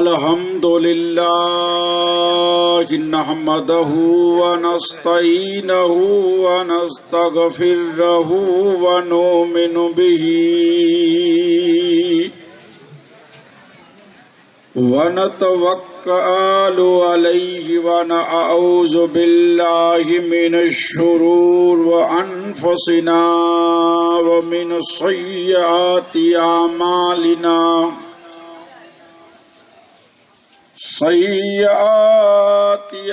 अल्हम्दुलिल्लाह नहमदहु व नस्तईनुहु व नस्तगफिरुहु व नुमिनु बिही व नतवक्कलु अलैहि व नऊज़ु बिल्लाहि मिनश शुरूरि व अनफुसिना व मिन सय्यिआति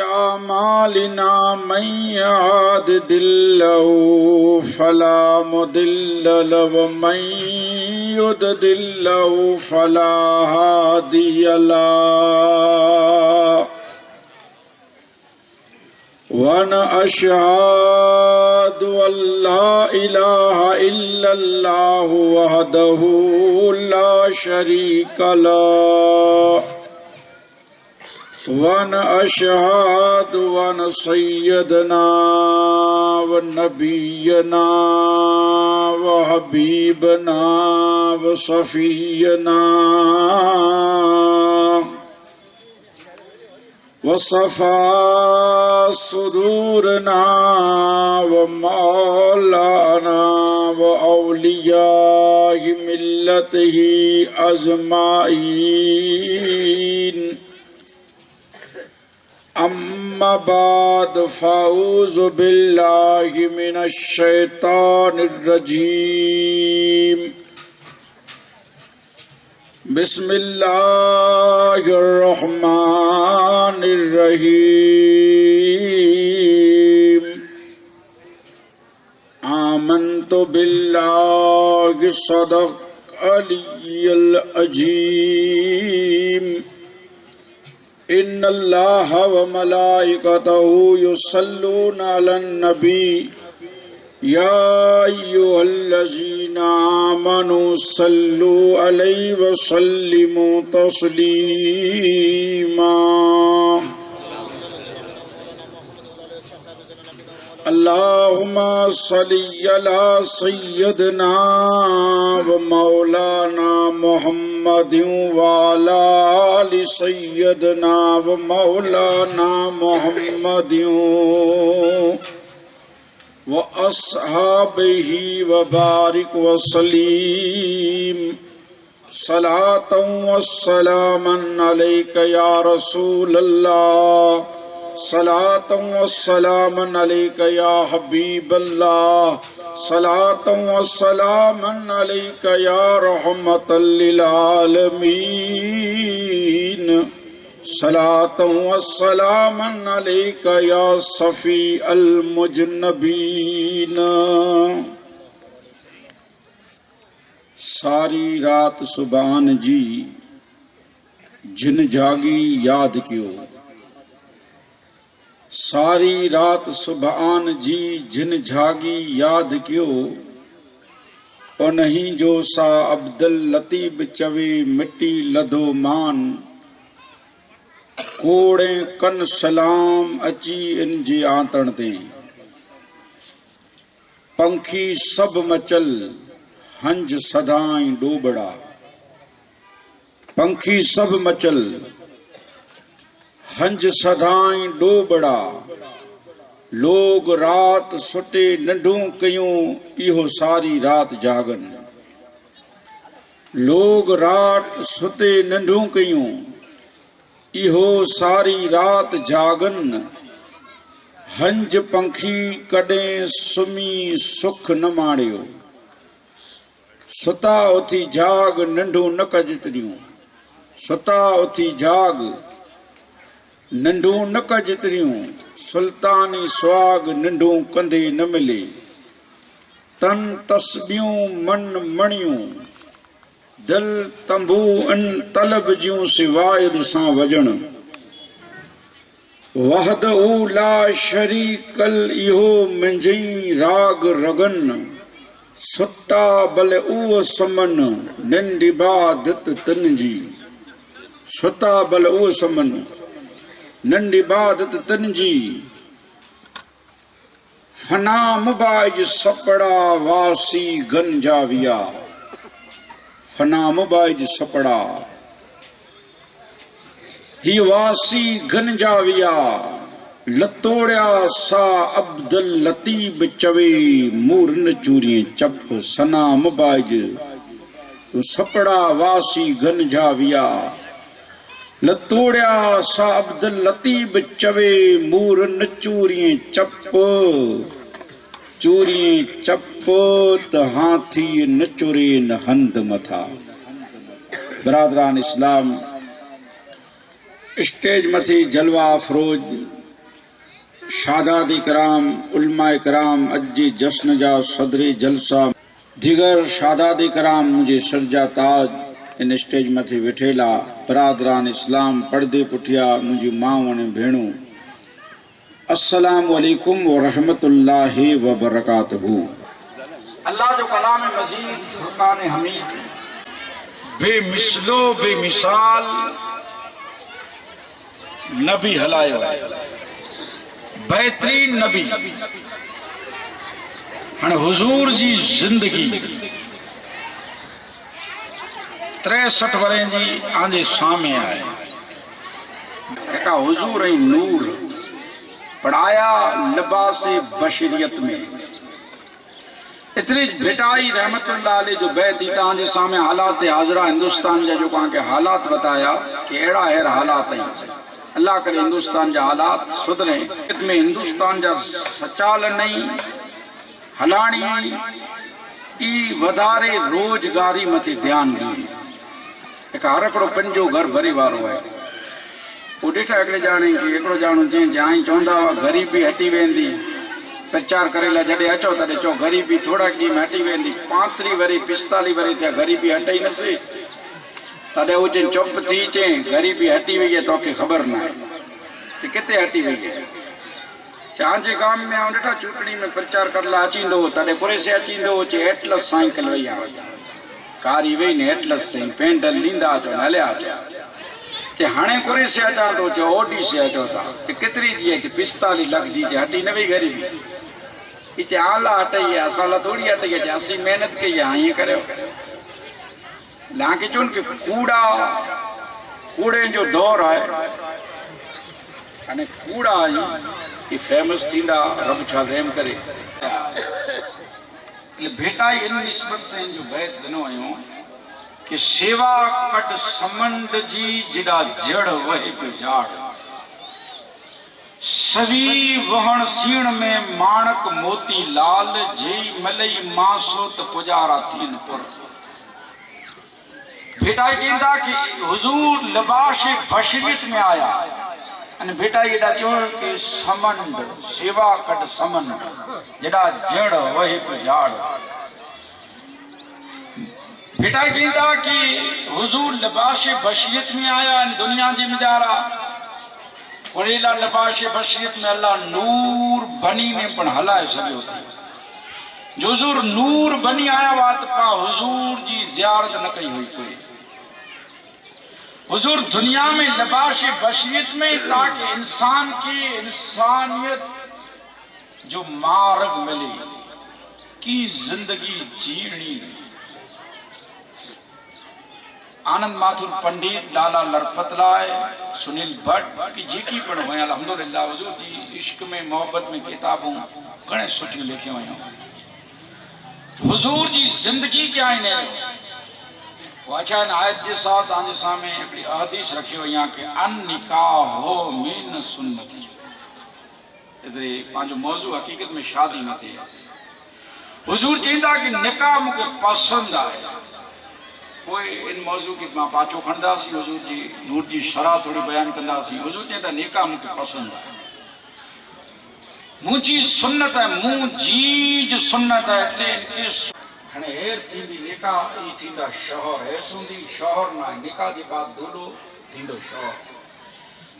अमालिना मन यहदिल्लाहु फला मुदिल्ल लहु व मन युद्लिल्हु फला हादिय लहु व अशहदु अल्ला इलाहा इल्लल्लाहु वहदहु ला शरीका लहु वन अशहदु वन सय्यदना व नबीयना व हबीबना व सफीयना व सफा सुदूरना व मौलाना व औलियाहि मिल्लतिही अजमाइन अम्मा बाद फ़ाऊज़ु बिल्लाहि मिनश शैतानिर रजीम बिस्मिल्लाहिर रहमानिर रहीम आमन्तु बिल्लाहि सदक़ अलिय्युल अज़ीम इन्नल्लाह व मलाइकतहु युसल्लूना अलन नबी या अय्युहल्लज़ीना आमनू सल्लू अलैहि व सल्लिमू तस्लीमा अल्लाहुम्मा सल्लि अला सय्यदना व मौलाना मुहम्मदिन व अला आलि सय्यदना व मौलाना मुहम्मदिन व अस्हाबिही व बारिक व सलीम सलातन व सलामन अलैका या रसूलल्लाह सलातन व सलामन अलैका या हबीबल्लाह सलातन व सलामन अलैका या रहमतल लिल आलमीन सलातन व सलामन अलैका या सफी अल मुजनबीन। सारी रात सुभान जी जिन जागी याद क्यों, सारी रात सुभान जी जिन जागी याद क्यों, उन्हीं जो सा अब्दुल लतीब चवे मिट्टी लधो मान, कोड़े कन सलाम अची इन जे आतण ते, पंखी सब मचल हंज सदाई डोबड़ा, पंखी सब मचल हंज सदाई डोबड़ा, लोग रात सुटे नंढूं कयूं इहो सारी रात जागन, लोग रात सुते नंढूं कयूं इहो सारी रात जागन, हंज पंखी कॾहिं सुमी सुख न माणियो, सुता उथी जाग नंढूं न कजतरियूं, सुता उथी जाग नंढूं न कजतरियूं, सुल्तानी सुहाग नंढूं कंधे न मिले, तन तस्बियूं मन मणियूं, दिल तंबू इन तलब जूं सिवायद सां वजण, वहदहु ला शरीकल इहो मुंहिंजी राग रगन, सुता भले उह समन नंढी बादत तन जी, सुता भले उह समन नंढी बादत तन जी, फना मुबाइज सपड़ा वासी गंजाविया, फना मुबाइज सपड़ा ही वासी गंजाविया लतोड़िया सा अब्दुल लतीब चवे मूरन चूरिए चप सना मुबाज तो सपड़ा वासी गंजाविया लतोड़िया सा अब्दुल लतीब चवे मूरन चूरिए चप त हाथी न चुरे न हंद मथा। बरादरान इस्लाम स्टेज मथी जलवा अफरोज शादाद कराम उलमा कराम अजी जश्न जा सदरी जलसा दिगर शादाद कराम मुझे सरजा ताज इन स्टेज मथी वेठेला बरादरान इस्लाम पर्दे पुठिया मुझी माँ ने भेणू अस्सलाम वालेकुम व रहमतुल्लाहि व बरकातहू। अल्लाह जो कलाम मजीद फुरकान हमीद बेमिसलो बेमिसाल नबी हलायो बेहतरीन नबी हाणे हुजूर जी जिंदगी 63 वरे जी आंजे सामे आए एका हुजूर ऐं नूर पढ़ाया लिबास बशरियत में इतनी भेटाई रहमतुल्लाह अलैह जो बैत तांजे सामने हालात हाजरा हिंदुस्तान जा जो के हालात बताया कि अड़ा अहिड़ा हालात आई अल्लाह करे हिंदुस्तान जा हालात सुधरे में हिंदुस्तान जा सचाल नहीं हलाणी ई वधारे रोजगारी मथे ध्यान दी एक हर हिकिड़ो पंहिंजो घर भरे वारो है वो ॾिठा हिकिड़े ॼाणे की हिकिड़ो ॼाणो जंहिं जाई चवंदा हुआ ग़रीबी हटी वेंदी प्रचार करेला जॾहिं अचो तॾहिं चओ ग़रीबी थोड़ा ॾींहं में हटी वेंदी 35 वरी 45 वरी थिया ग़रीबी हटे ई न से तॾहिं हू चई चुप थी चई ग़रीबी हटी वई है तोखे ख़बर न आहे त किथे हटी वई है चांजे गांव में आउं ॾिठा चूंटणी में प्रचार करेला अचींदो हो तॾहिं पुरे से अचींदो हो चई एटलस साइकिल वई आहे कारी वई न एटलस साईं पेंडल ॾींदा अचो न हलिया अचो हाणे कुरे से अचा तो चो ओडी से अचो था कितरी जी है 45 लाख जी हटी न वही गरीबी इचे आला हटई असाला थोड़ी हटई है असी मेहनत कई है ये करो लाके चुन के कूड़े जो दौर है अने कूड़ा ये फेमस थींदा रब छा रहम करे बेटा इन निस्बत से जो बैत दिनो आयो कि सेवा कट समंड जी जिदा जड़ वही पे जाड़ सवी वहण सीण में माणक मोती लाल जेई मलई मासो त पुजारा थीन पुर बेटा कहता कि हुजूर लिबास बशरियत में आया अने बेटा एडा चो कि समंड सेवा कट समंड जिदा जड़ वही पे जाड़ बेटा कहता कि हुजूर लिबास बशरियत में आया दुनिया जी मिजारा वरेला लिबास बशरियत में अल्लाह नूर बनी ने पण हलाए सको जो हुजूर नूर बनी आया बात पा हुजूर जी जियारत न कई हुई कोई हुजूर दुनिया में लिबास बशरियत में ताकि इंसान की इंसानियत जो मार्ग मिले की जिंदगी जीनी आनंद माथुर पंडित लाला लरपतराय सुनील भट्ट की जेकी पण हुआ अल्हम्दुलिल्लाह हुजूर जी इश्क में मोहब्बत में किताबों घणे सुठियूं लिखियूं हुयूं हुजूर जी जिंदगी क्या है अच्छा आयत के साथ आने सामने एक हदीस रखी हुई यहाँ के अन निकाह हो मीन सुन्नती इधर पांचो मौजू हकीकत में शादी न थी हुजूर चींदा कि निकाह मुझे पसंद आए कोई इन मौजू की मां पाछो खणदासी हुजूर जी नूर जी शरा थोड़ी बयान कंदासी हुजूर चींदा निकाह मुझे पसंद आए मुझी सुन्नत है मुझी सुन्नत है એટલે इनके हने हेर थींदी निकाह ई थींदा शोहर है सुंदी शोहर ना निकाह के बाद दूल्हो थींदो शोहर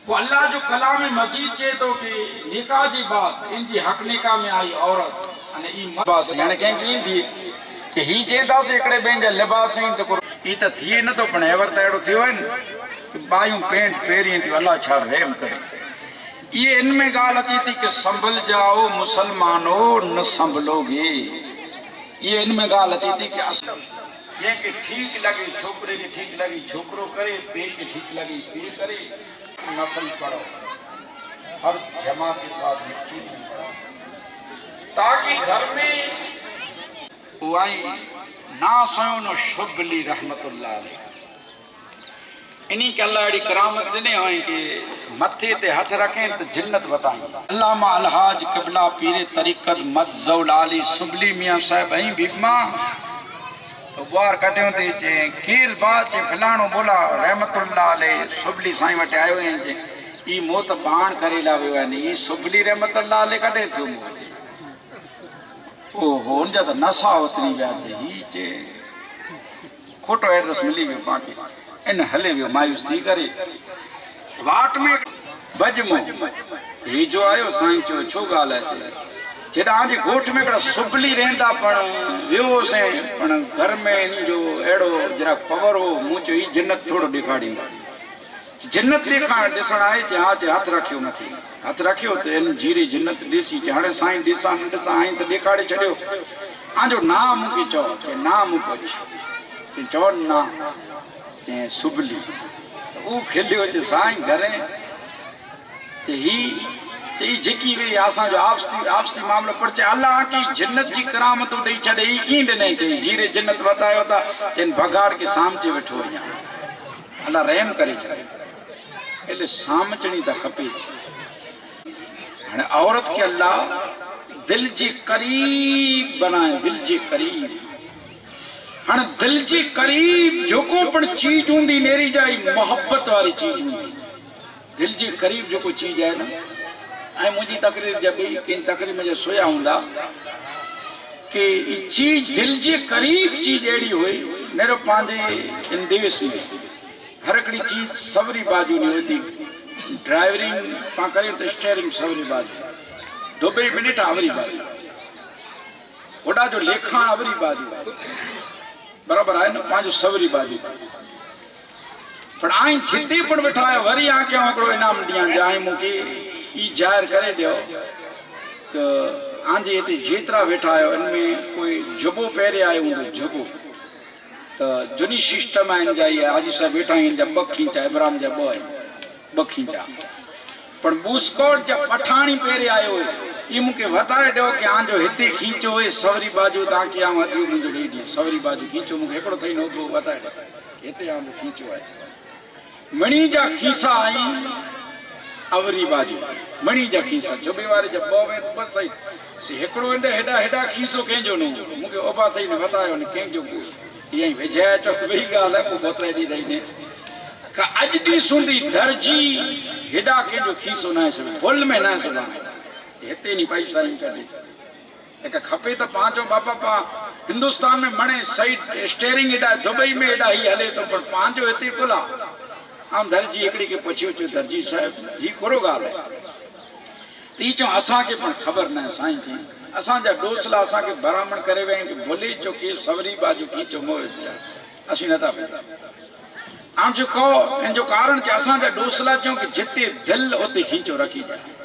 वो अल्लाह जो कलाम मजीद चे तो कि निकाह के बाद इनजी हक निकाह में आई औरत अने ई बस यानी कहीं थी कि ही चेदा से एकड़े बेन जा लिबास इन तो ई त थिए न तो पण एवर त एड़ो थियो है कि बायूं पेंट पेरी थी अल्लाह छा रहम करे ये इनमें गाल अची थी कि संभल जाओ मुसलमानो न संभलोगे ये इनमें गाल अची थी कि ये के ठीक लगे छोकरे के ठीक लगी छोकरो करे पे के ठीक लगी पे करे नफल पढ़ो, हर जमा के साथ यकीन पढ़ो, ताकि घर में वाई ना सोनो शुभली रहमतुल्लाह अलैह। इन्हीं के अल्लाह अड़ी करामत दिने हैं कि मथे ते हथ रखें तो जन्नत बताएं। अल्लामा अलहाज क़िबला पीरे तरीक़त मदज़ौल आली सुबली मियाँ साहब ही बीमा तो बार कटियों ते चे केर बात चे फलाणो बोला रहमतुल्लाह अलैह सुबली साईं वटे आयो हैं चे ई मौत बाण करे लावे है नी सुबली रहमतुल्लाह अलैह कटे थियो मुझे ओ होन जा तो नशा उतरी गया चे ही चे खोटो एड्रेस मिली गयो बाकी इन हले वियो मायूस थी करे वाट में बजमो ही जो आयो साईं चो छो गाल है जेड़ा आज गोठ में कड़ा सुबली रहंदा पण वियो से पण घर में इन जो एड़ो जरा पवर हो मुझे ही जन्नत थोड़ो दिखाड़ी जन्नत दिखाण दिसण आए जे आज हाथ रखियो नथी हाथ रखियो तो इन जीरी जन्नत देसी के हाणे साईं दिसा आई तो दिखाड़े छड़ियो आजो नाम के चो के नाम कुछ के चो ना सुबली वो खिलियो जो साईं घरे ही जेकी वे आसा जो आपसी मामलो पर चे अल्लाह की जन्नत जी करामत दई छड़े ही की ने चे जीरे जन्नत बतायो ता चन भगाड़ के सामचे बैठो या अल्लाह रहम करे छड़े एले सामचणी ता खपे हने औरत के अल्लाह दिल जे करीब बनाए दिल जे करीब हाँ दिल जे करीब जोको पण चीज होंदी नेरी जाई मोहब्बत वाली चीज होंदी दिल जे करीब जोको चीज है ना आई मुझी तकरीर जब किन तकरीर मुझे सोया हुंदा कि चीज दिल जे करीब चीज एड़ी हुई मेरो पांजे इन देश में हर एकड़ी चीज सवरी बाजू नहीं होती ड्राइवरिंग पा करे तो स्टीयरिंग सवरी बाजू दुबई मिनट आवरी बाजू ओडा जो लेखा आवरी बाजू बराबर है ना पांच सवरी बाजू पर आई जिते पण बैठा है वरी आके आकड़ो इनाम दिया जाए मुके ई जाहिर करे दियो कि आंजे इते जेतरा बैठा है इनमें कोई जबो पहरे आयो हूंदो जबो तो जुनी सिस्टम है जाई हाजी साहब बैठा हैं जब बखींचा इब्राहिम जब बखींचा पर बूस्कोट जब पठाणी पहरे आयो है ये मुके बताए दो कि आंजो हिते खींचो है सवरी बाजू ताकि आ मथी मुंजो डी सवरी बाजू खींचो मुके एकड़ो थई नो तो बताए दो हिते आंजो खींचो है मणी जा खीसा आई अवरी बाजू मणी जा खीसा चोबे वारे जब बोवे बस सही से एकड़ो एडा हेडा हेडा खीसो केंजो नो मुके ओबा थई ने बतायो ने केंजो यही वेजा चो वही गाल है को बतले दी दई ने का अज दी सुंदी दर्जी हेडा केंजो खीसो ना से फुल में ना से हेते नहीं पैसा ही कटे एक खपे तो पांचो बापा पा हिंदुस्तान में मणे सही स्टीयरिंग एडा दुबई में एडा ही हले तो पर पांचो हेते कोला आम दर्जी एकड़ी के पूछियो चो दर्जी साहब ही कोरो गाल है ती चो असा के पण खबर ना साईं जी असा जा डोसला असा के बरामण करे वे कि बोले चो के सवरी बाजू खींचो मोह असी नता पैदा आम जो को इन जो कारण के असा जा डोसला चो कि जिते दिल ओते खींचो रखी जाए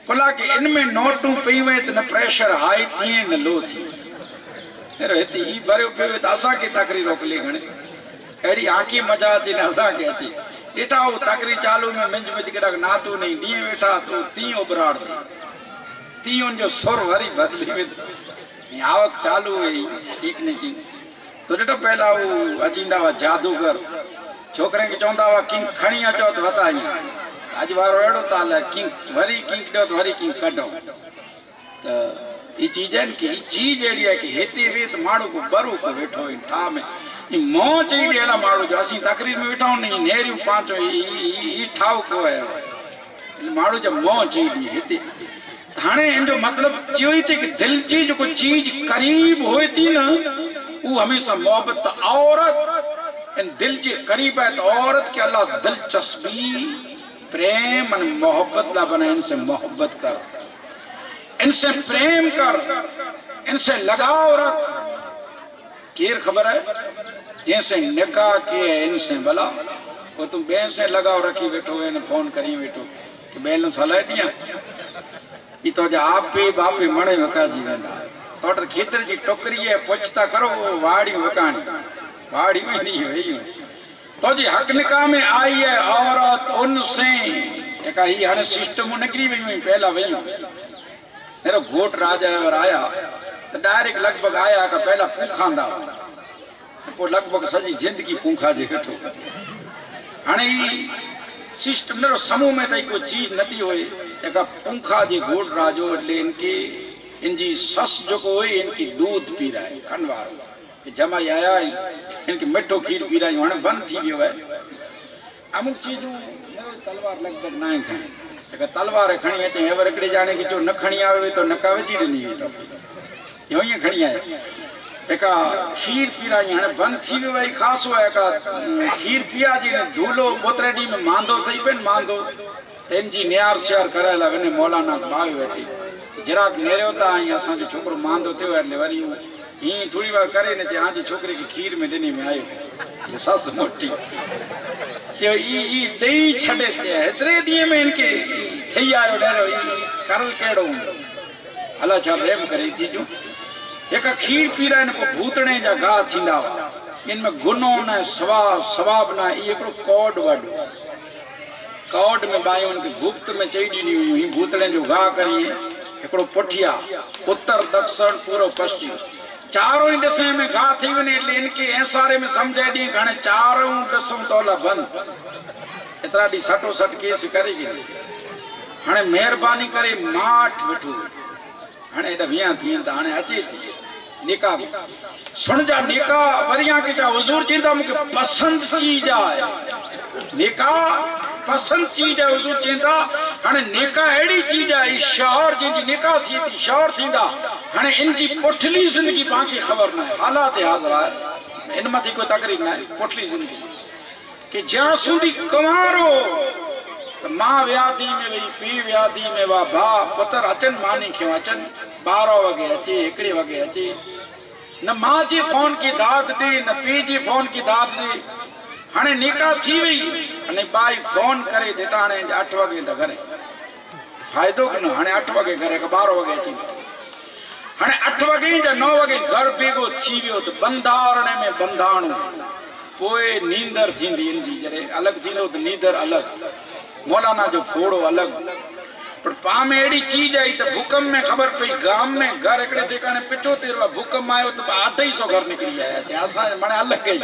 कोला के इनमें नोटू पई वे त न प्रेशर हाई थी न लो थी रे हेती ई भरियो पे त असा के तकरीर रोकली घणे एड़ी आंखी मजा जे न असा के थी एटा वो तकरीर चालू में मिंज मिंज के ना तो नहीं दी बैठा तो ती उबराड़ ती उन जो सुर वरी बदली में आवक चालू है ठीक नहीं की तो डेटा पहला वो अचींदा वा जादूगर छोकरे के चौंदा वा किंग खणी अचो तो बताई आज वारो एड़ो ताल है किंग वरी किंग दो तो वरी किंग कढो तो ये चीज है कि चीज एड़ी है कि हेती वे तो माड़ो को बरू को बैठो इन ठा में ये मौज एड़ी एला माड़ो जो असी तकरीर में बैठा नहीं नेरियो पांचो ई ठाव को है माड़ो जब मौज एड़ी हेती थाने इन जो मतलब चियो थी कि दिल चीज को चीज करीब होए थी ना वो हमेशा मोहब्बत औरत इन दिल के करीब है तो औरत के अल्लाह दिलचस्पी प्रेम और मोहब्बत ला बना इनसे मोहब्बत कर इनसे प्रेम कर इनसे लगाव रख केर खबर है जैसे निकाह किए इनसे भला वो तुम बेन से लगाव रखी बैठो इन्हें फोन करी बैठो कि बैलेंस हलाए दिया ये तो जो आप पे बापे मणे वका जी वेंदा तो खेतर जी टोकरी है पुछता करो वाड़ी वकाणी वाड़ी में नहीं वही तो जी हक निकाह में आई है औरत उनसे एक ही हने सिस्टम निकली वही पहला वही मेरा घोट राजा और आया तो डायरेक्ट लगभग आया का पहला भूखांदा पोइ लगभग सजी जिंदगी भूखा जे वेठो हाणे सिस्टम ने समूह में तई कोई चीज नथी होए एक भूखा जे घोट राजो એટલે इनके इनजी सस जो को होए इनकी दूध पी रहा है खनवार जमाई आया इनके मिठो खीर पी रहा है हाणे बंद थी वियो है अमुक चीजू तलवार लगभग ना खाए एक तलवार खणी अचे हेवर एकड़े जाने की जो न खणी आवे तो नका वेची ॾिनी तो यो ये खणी आए एक खीर पीरा हाणे बंद थी वियो आहे खासो आहे खीर पिया जी धूलो बोतरे डी में मांदो थई पेन मांदो तेन जी नियार शेयर करायला वने मौलाना भाई वेठी जराक नेरियो ता आई असा जो छोकरो मांदो थियो એટલે वरी ही थोड़ी बार करे ने जे आज छोकरे की खीर में ॾिनी में आयो सस मोटी के ई दई छडे ते एतरे डी में इनके थई आयो डेरो करल केड़ो अल्लाह छा रेम करे थी जो एक खीर पीरा इन को भूतणे जा गा थींदा इनमें गुनो न सवाब न एकड़ो कोड वड कोड में बायो इनके गुप्त में चई दी हुई भूतणे जो गा करी एकड़ो पुठिया उत्तर दक्षिण पूर्व पश्चिम चारों ही दिशा में गा थी वने એટલે इनके ऐसारे में समझे दी घणे चारों दिशा तोला बंद इतरा दी सटो सट केस करेगी हाणे मेहरबानी करे माठ वठो हाणे एडा विया थी त हाणे अचे थी निकाह सुन जा निकाह वरिया के जा हुजूर चींदा मुके पसंद की जाए निकाह पसंद चीज है हुजूर चींदा हाणे निकाह एड़ी चीज है शहर जी निकाह थी थी शहर थींदा हाणे इनजी पुठली जिंदगी बाकी खबर ना है हालात हाज़िर है इन मथी कोई तकरीर ना है पुठली जिंदगी कि ज्यां सुधी कमारो मां व्याधि में वही पी व्याधि में वा भा पुत्र अचन मानी क्यों अचन 12 वगे अचे 1 वगे अचे न मां जी फोन की दाद दी न पी जी फोन की दाद दी हाणे निकाह थी वई अने बाई फोन करे देटाणे 8 वगे त घरे फायदो न हाणे 8 वगे घरे का 12 वगे अची हाणे 8 वगे या 9 वगे घर बेगो थी वियो त बंधारणे में बंधाणो पोए नींदर थींदी इनजी जरे अलग थींदो त नींदर अलग मौलाना जो फोड़ो अलग पर पाम एड़ी चीज आई तो भूकंप में खबर पई गांव में घर एकड़े ठिकाने पिठो तेरवा भूकंप आयो तो 2800 घर निकली आया असा माने अलग गई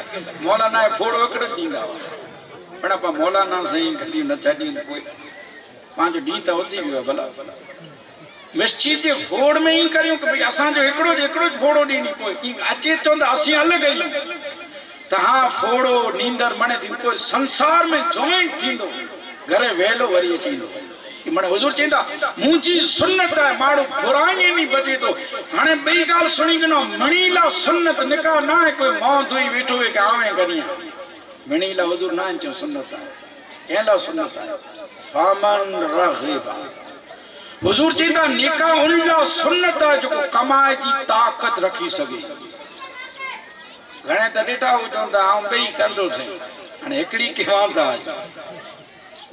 मौलाना फोड़ो एकड़ो दींदा पण पा मौलाना सही कदी न छडी कोई पांच डी तो होती वियो भला मस्जिद जे फोड़ में ही करियो कि भाई असा जो एकड़ो फोड़ो दीनी कोई की अचे तो असी अलग गई त हां फोड़ो नींदर मने दिन कोई संसार में जॉइंट थींदो घरे वेलो वरी अचींदो मन हुजूर चींदा मुंजी सुन्नत है माड़ो बुराई नहीं बचे तो हाने बई गाल सुनी जनो मणीला सुन्नत निकाह ना है कोई मौत हुई बैठो है के आवे करिया मणीला हुजूर ना चो सुन्नत है केला सुन्नत है फामन रगीबा हुजूर चींदा निकाह उनला सुन्नत है जो कमाए जी ताकत रखी सके घणे त डेटा हो चंदा आ बई कंदो थे हाने एकड़ी केवांदा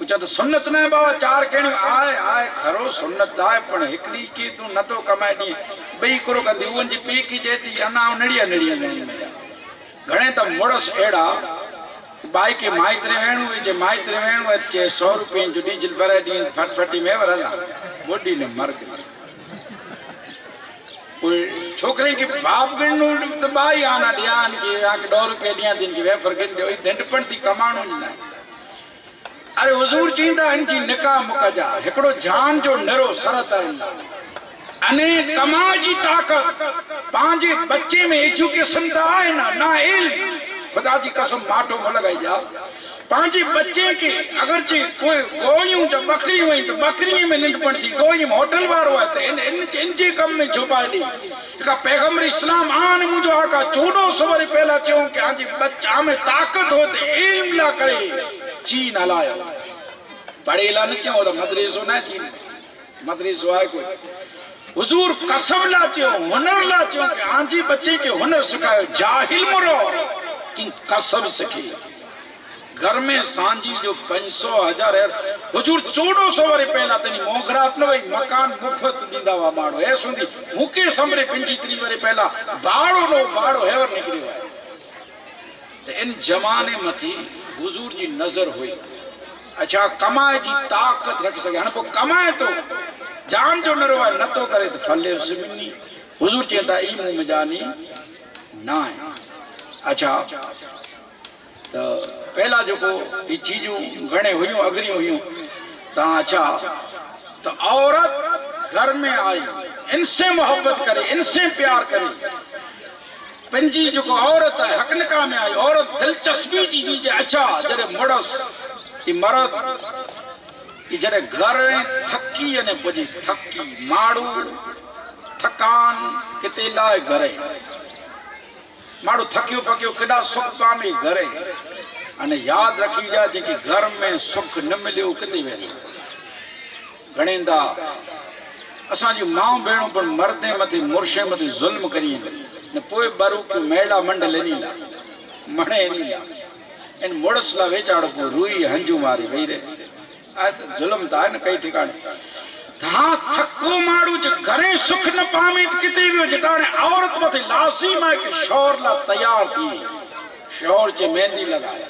उचा तो सुन्नत न बाबा चार केणी आए आए खरो सुन्नत आए पण एकड़ी के तू न तो कमाए दी बई करो कंदी उन जी पी की जेती अना नड़िया नड़िया घणे त मोड़स एड़ा बाई के माइत्रे वेणु जे माइत्रे वेणु चे 100 रुपए जो डीजल भराए दी फटफटी में वरला बोडी ने मर गई कोई छोकरे के बाप गणनु त बाई आना ध्यान के आके 2 रुपए दिया दिन की वेफर के ढंडपण थी कमाणो न अरे हुजूर चींदा इनजी निकाह मुकजा एकड़ो जान जो नरो सरत अने कमा जी ताकत पांजे बच्चे में एजुकेशन दा है ना इल्म खुदा जी कसम माटो म लगाई जा पांजे बच्चे के अगर जे कोई गोयूं जो बकरी हुई तो बकरी में निंडपण थी गोई में होटल वारो है तो इनजे कम में जुबाई दी का पैगंबर इस्लाम आन मुजो आका 1400 वर पहला चो कि आज बच्चा में ताकत होते इल्म ला करे चीन हलायो पढ़ेला न क्यों तो मदरसो ना चीन मदरसो है कोई हुजूर कसम ला चो हुनर ला चो कि आंजी बच्चे के हुनर सिखायो जाहिल मुरो कि कसम सिखी घर में सांझी जो 500 1000 है हुजूर 1400 वर पहला तनी मोगरात न वही मकान मुफ्त दींदा वा माड़ो है सुंदी मुके समरे 25 वर पहला बाड़ो नो बाड़ो हेवर निकलियो है इन जमाने मथी हुजूर जी नज़र हुई। अच्छा कमाए जी ताकत रख सके हाँ पोइ कमाए तो जान जो न रोए न तो करे तो फले सिमिनी हुजूर चवंदा ई मुंह में जानी ना है। अच्छा तो पहला जो ये चीजूं घणे हुयूं अगरी हुयूं ता अच्छा तो औरत घर में आई इनसे मोहब्बत करे इनसे प्यार करे पंजी जो औरत है हकनका में आई औरत दिलचस्पी जी जी अच्छा जरे मुड़स की मर्द की जरे घर थकी ने पुजी थकी माड़ू थकान किते लाए घरे माड़ू थकियो पकियो केड़ा सुख पामे घरे अने याद रखी जा जे घर में सुख न मिलियो किते वेंदो घणेंदा असा जी मां भेणो पर मर्दे मथे मुर्शे मथे जुल्म करी ने पोए बरू के मेला मंडल नीला मणे नीला इन मुड़सला वेचाड़ो को रुई हंजू मारी वही रे आ जुल्म ता न कई ठिकाने धा थको माड़ू जे घरे सुख न पावे किते भी जटाने औरत मथे लाज़िम है कि शौर ला तैयार थी शौर जे मेहंदी लगाए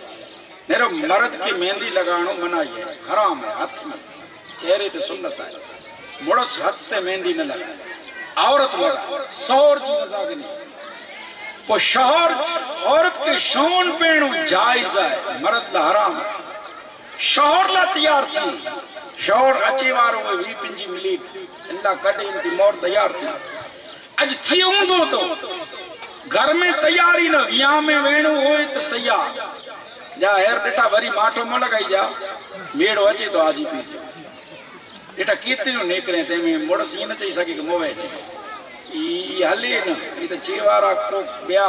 नेरो मर्द की मेहंदी लगाणो मनाई है हराम है हाथ में चेहरे पे सुन्नत है मुड़स हाथ पे मेहंदी न लगाए औरत लगा शौर जी मजाक नहीं पो शौर औरत के शौन पेणो जायज है मर्द ला हराम शौर ला तैयार थी शौर अचे वारो वी पिंजी मिली इल्ला कटे इनकी मौत तैयार थी अज थी हूंदो तो घर में तैयारी न विया में वेणो होए तो तैयार जा हेर बेटा वरी माठो म लगाई जा मेड़ो अचे तो आजी पी बेटा केतिरियूं निकरे ते में मुड़स ईअं न चई सके कि मोवे ई हले न ई त चेवारा को ॿिया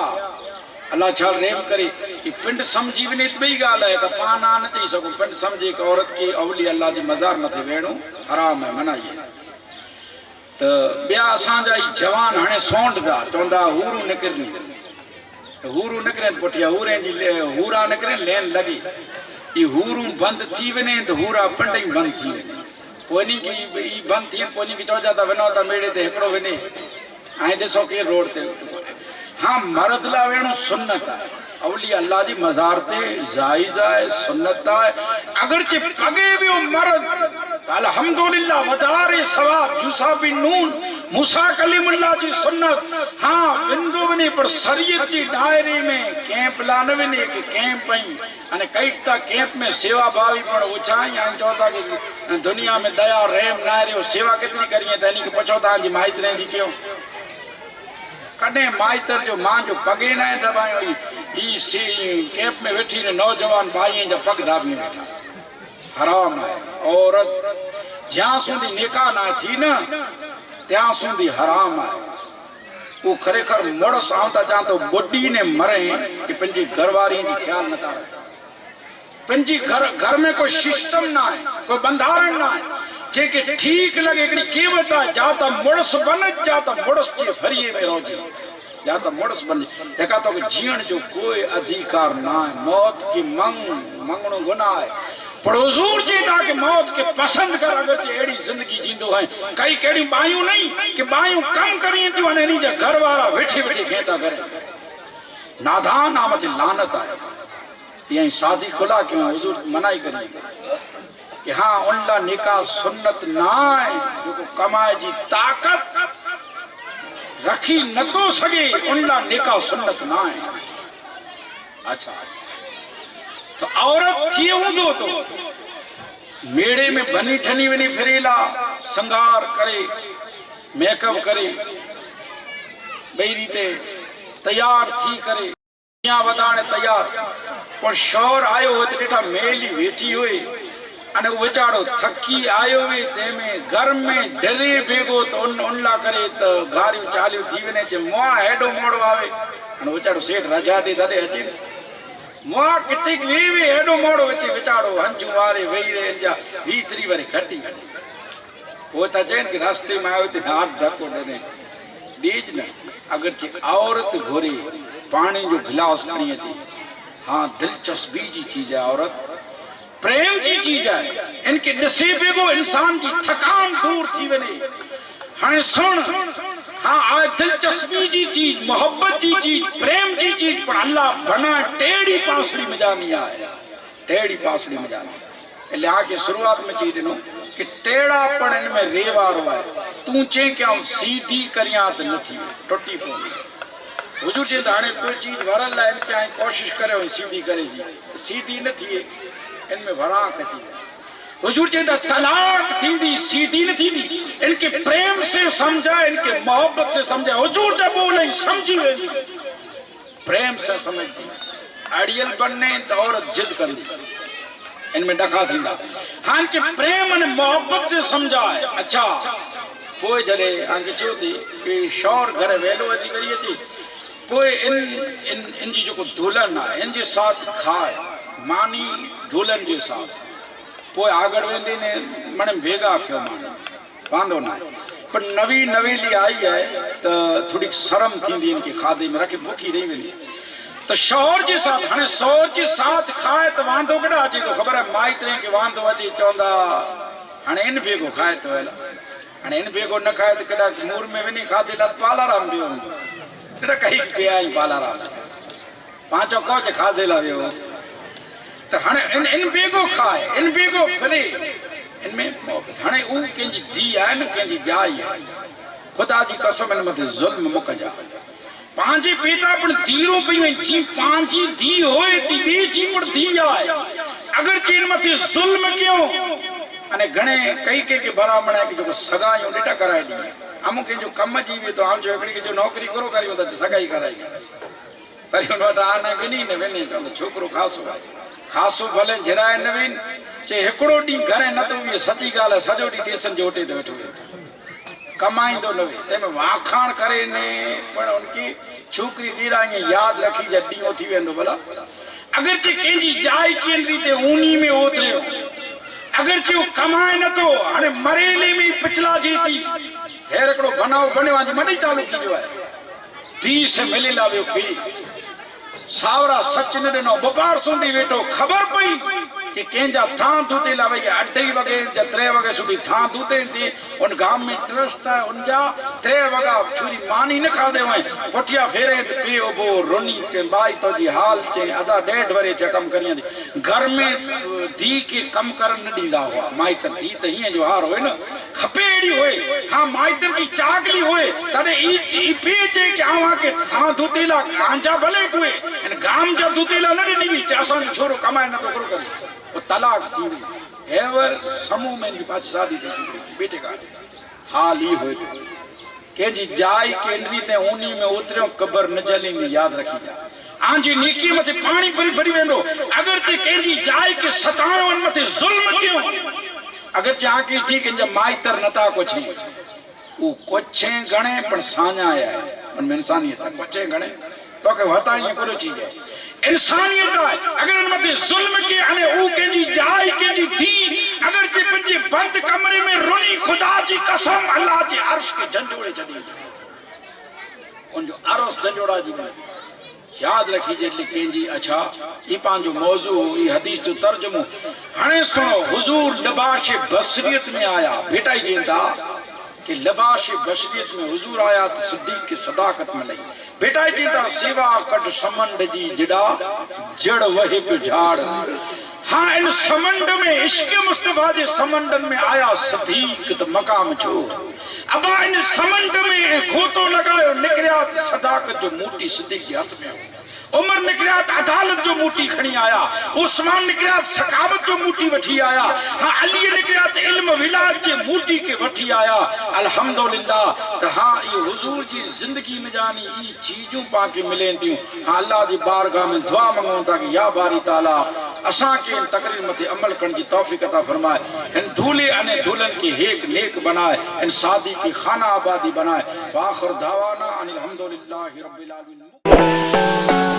अल्लाह छा रेम करे ई पिंड समझी वञे त ॿई ॻाल्हि आहे त पाण ना न चई सघूं पिंड समझे हिकु औरत खे अवली अल्लाह जे मज़ार मथे वेहणो हराम आहे मना आहे त ॿिया असांजा ई जवान हाणे सौंडदा चवंदा हूरूं निकिरनि हूरूं निकिरनि पुठिया हूरे जी हूरा निकिरनि लेन लॻे ई हूरूं बंदि थी वञे त हूरा पिंड ई बंदि थी वञे पोइ इन खे ई बंदि थी पोइ इन खे चइजा त वञो त मेड़े ते हिकिड़ो वञे ऐं ॾिसो केरु रोड ते हाँ मर्द ला वेणो सुन्नत है अवली अल्लाह जी मज़ार ते जायज है सुन्नत है अगर चे पगे भी वो मर्द अल्हम्दुलिल्लाह वदारे सवाब जुसा भी नून मूसा कलीमुल्लाह जी सुन्नत हाँ बिंदु बने पर शरीयत जी दायरे में कैंप ला न वने कि कैंप पई अने कई ता कैंप में सेवा भावी पर उछाई आ चौथा कि दुनिया में दया रहम नारियो सेवा कितनी करिए त इनके पछोता जी माइतरे जी क्यों कॾहिं माइतर जो मां जो पगे न दबायो कैंप में वेठी ने नौजवान भाई जा पग दाबी वेठा हराम है औरत ज्यां सुधी निकाह ना थी न त्यां सुधी हराम है वो खरेखर मुड़स आऊं ता चां तो बुढ़ी ने मरे कि पंजी घरवारी जी ख्याल न था पंजी घर में कोई सिस्टम ना है कोई बंधारण ना है जेके ठीक लगे एकड़ी कीमत है जाता मुड़स बन जाता मुड़स के फरिए में रोजी जाता मुड़स बन देखा तो जीवन जो कोई अधिकार ना है मौत की मंगणो गुनाह है पर हुजूर जी ता के मौत के पसंद कर अगर एड़ी जिंदगी जींदो है कई केड़ी बायू नहीं कि बायू कम करी थी वने नी जा घर वाला वेठी वेठी खेता करे नादान नाम जी लानत है ये शादी खुला क्यों हुजूर मनाई करी कि हाँ उनला निकाह सुन्नत ना है जो कमाए जी ताकत रखी न तो सके उनला निकाह सुन्नत ना है। अच्छा तो औरत थी हूंदो तो मेड़े में बनी ठनी वनी फिरेला संगार करे मेकअप करे बई रीते तैयार थी करे या वधाने तैयार पर शौर आयो हो तो ॾिठा मेली वेठी हुई अने वेचाड़ो थकी आयो वे ते में घर में डरे बेगो तो उनला करे तो गारियूं चालियूं थी वने चे मुआ हेडो मोड़ो आवे अने वेचाड़ो सेठ रजा दे दे अचे मुआ किते वे हेडो मोड़ो अचे वेचाड़ो हंजू वारे वेई रे जा भीतरी वरे घटी वो ता चेन के रास्ते में आयो ते हाथ धक्को देने दीज न अगर चे औरत घोरी पानी जो गिलास खणी अचे हाँ दिलचस्पी जी चीज है औरत प्रेम की चीज है इनके नसीबे को इंसान की थकान दूर थी वने हाँ सुन हाँ आज दिलचस्पी जी चीज, मोहब्बत जी चीज, प्रेम जी चीज, पर अल्लाह बना टेढ़ी पासड़ी में जानी आया, टेढ़ी पासड़ी में जानी। એટલે આ કે શરૂઆત में चीज नो कि टेढ़ा पण इनमें रेवारो है, तू चे क्या सीधी करिया त नथी टुटी पवंदी। हुजूर जे हाणे कोई चीज वरल है इनके आई कोशिश करे सीधी करे जी, सीधी न थी इनमें वराक थी। हुजूर जे तलाक थी सीधी न थी, इनके प्रेम से समझा, इनके मोहब्बत से समझा। हुजूर जब बोले समझी वे प्रेम से समझती, अड़ियल बनने तो औरत जिद कंदी, इनमें डका थींदा। हाँ इनके प्रेम ने मोहब्बत से समझा है। अच्छा पोइ जॾहिं आगे चयो थी कि शौर घर वेलो अची करी अची, पोइ इन जी जेको दुल्हन आहे इन जे साथ खाए मानी दुल्हन जे साथ, पोइ आगड़ वेंदे ने मणे भेगा कयो मानी वांदो ना आहे। पर नवी नवेली आई है तो थोड़ी शर्म थींदी इनके खाधे में, रखे भूखी रही वेंदी। तो शौहर के साथ हाणे शौहर के साथ खाए तो वांदो कड़ा अचे तो ख़बर है माइतरे के वांदो अचे चवंदा हाणे इन भेगो खाए तो हल, हाणे इन भेगो न खाए तो कड़ा मूर में वञी खाधे ला पालाराम वियो हूंदो, कड़ा कही पिया आई पालाराम पांचो कोच खाधे ला वियो। तो हाणे इन भेगो खाए, इन भेगो फिरे, इनमें हाणे ऊ कंहिंजी धी आहे न कंहिंजी जाई आहे, खुदा जी कसम इन मथे ज़ुल्म मुकजा। पांजी बेटा पण धीरो पई वई जी, पांजी धी होए ती बी जी पण धी आए, अगर चीन मथे जुल्म क्यों अने घणे कई के बराबर है कि जो सगाई डेटा कराए दी अमु के जो कम जी वे तो आम जो एकड़ी के जो नौकरी करो करियो त सगाई कराई, पर उन वटा आने गनी ने वेने तो छोकरो खासो खासो भले जराए न वेन चे एकड़ो डी घरे न तो ये सच्ची गाल है, सजो डी स्टेशन जो ओटे तो बैठो कमाई तो लवे तेम वाखाण करे ने पण उनकी छोकरी ॾीराई याद रखी जड्डी थी वेंदो भला। अगर चे केंजी जाई केन रीते ऊनी में ओतरियो, अगर चे कमाए न तो हाने मरेले में पिछला जीती हेर एकड़ो बनाओ बने वाजी मडी चालू की जो है धी से मिले लावियो पी सावरा सच न ॾिनो बुपार सुंदी वेठो खबर पई कि केंजा थां दूते ला भई 2 वगे या 3 वगे सुधी थां दूते थी उन गांव में ट्रस्ट है उनजा 3 वगा छुरी मानी न खादे वए पोटिया फेरे ते पे ओबो रोनी के बाई तो जी हाल चे अदा 1.5 वरे थे कम करिया थी घर में धी के कम करन न दींदा हुआ माइतर धी त हिए जो हार होए न खपे एड़ी होए। हां माइतर जी चागली होए तने ई पे जे के आवा के थां दूते ला गांजा भले तुए इन गांव जा दूते ला न दी चासा छोरो कमाए न तो करो कर वो तलाक थी एवर समूह में इनकी पास शादी थी बेटे का हाल ही हुए के जी जाई केंद्री ते ऊनी में उतरियो कबर न जली ने याद रखी जा आंजी नीकी मथे पानी भरी भरी वेंदो। अगर जे के जी जाई के सतायो उन मथे जुल्म क्यों, अगर जे आकी थी कि जब माइतर नता कुछ वो कोछे गणे पण सान्या आया उन इंसानियत कोछे गणे तो के होता ये कोई चीज है इंसानियत है। अगर उन मथे जुल्म के अने ऊ के जी जाई के जी थी अगर जे पंजे बंद कमरे में रोनी खुदा जी कसम अल्लाह जी अर्श के झंझोड़े चढ़ी उन जो अर्श झंझोड़ा जी याद रखी जे लिखें जी। अच्छा ये पांजो मौजू ये हदीस जो तर्जुमो हणे सुनो हुजूर लिबाश बसरियत में आया बेटा ही जेंदा कि लिबाश बशरियत में हुजूर आया तो सिद्दीक की सदाकत में लई बेटा जी ता सेवा कट समंड जी जड़ा जड़ वहे पे झाड़। हाँ इन समंड में इश्क मुस्तफा जे समंडन में आया सिद्दीक तो मकाम छो अबा इन समंड में खोतो लगायो निकरिया सदाकत जो मूटी सिद्दीक के हाथ में उमर निकरियात अदालत जो मूटी खणी आया उस्मान निकरियात सकावत जो मूटी वठी आया। हाँ अली निकरियात इल्म विलायत जे मूटी के वठी आया अल्हम्दुलिल्लाह। तो हाँ ये हुजूर जी जिंदगी में जानी ये चीजों पाके मिलें थियूं। हाँ अल्लाह जी बारगाह में दुआ मंगूं था कि या बारी ताला असा के इन तकरीर मथे अमल करने की तौफीक अता फरमाए, इन दूल्हे अने दुल्हन की हेक नेक बनाए, इन शादी की खाना आबादी बनाए। वाखिर दावाना अनिल हम्दुलिल्लाहि रब्बिल आलमीन।